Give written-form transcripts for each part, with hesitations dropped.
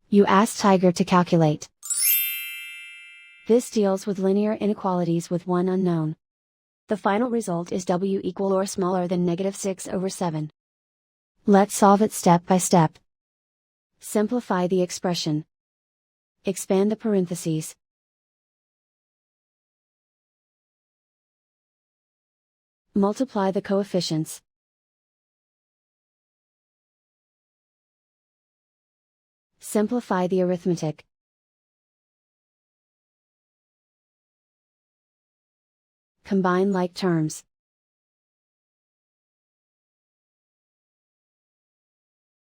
You ask Tiger to calculate. This deals with linear inequalities with one unknown. The final result is w equal or smaller than -6/7. Let's solve it step by step. Simplify the expression. Expand the parentheses. Multiply the coefficients. Simplify the arithmetic. Combine like terms.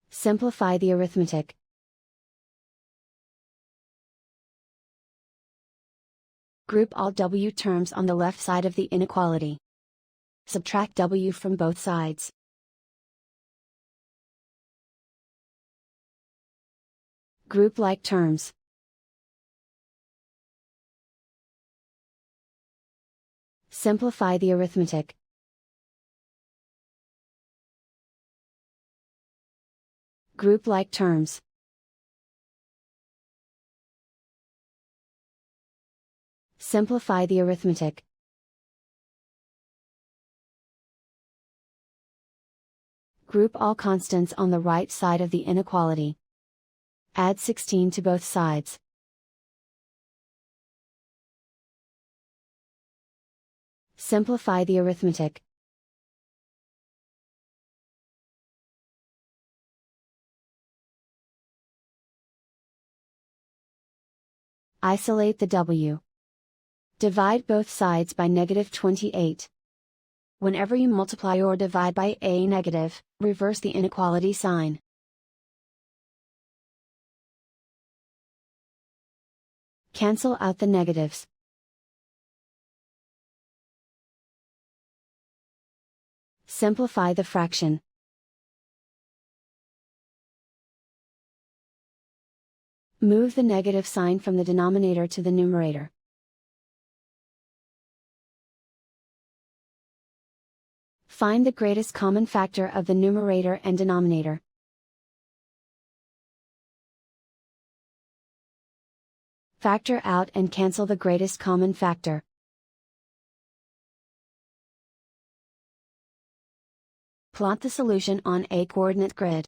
Simplify the arithmetic. Group all w terms on the left side of the inequality. Subtract w from both sides. Group like terms. Simplify the arithmetic. Group like terms. Simplify the arithmetic. Group all constants on the right side of the inequality. Add 16 to both sides. Simplify the arithmetic. Isolate the w. Divide both sides by -28. Whenever you multiply or divide by a negative, reverse the inequality sign. Cancel out the negatives. Simplify the fraction. Move the negative sign from the denominator to the numerator. Find the greatest common factor of the numerator and denominator. Factor out and cancel the greatest common factor. Plot the solution on a coordinate grid.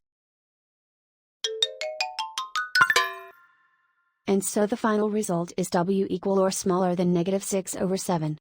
And so the final result is w equal or smaller than -6/7.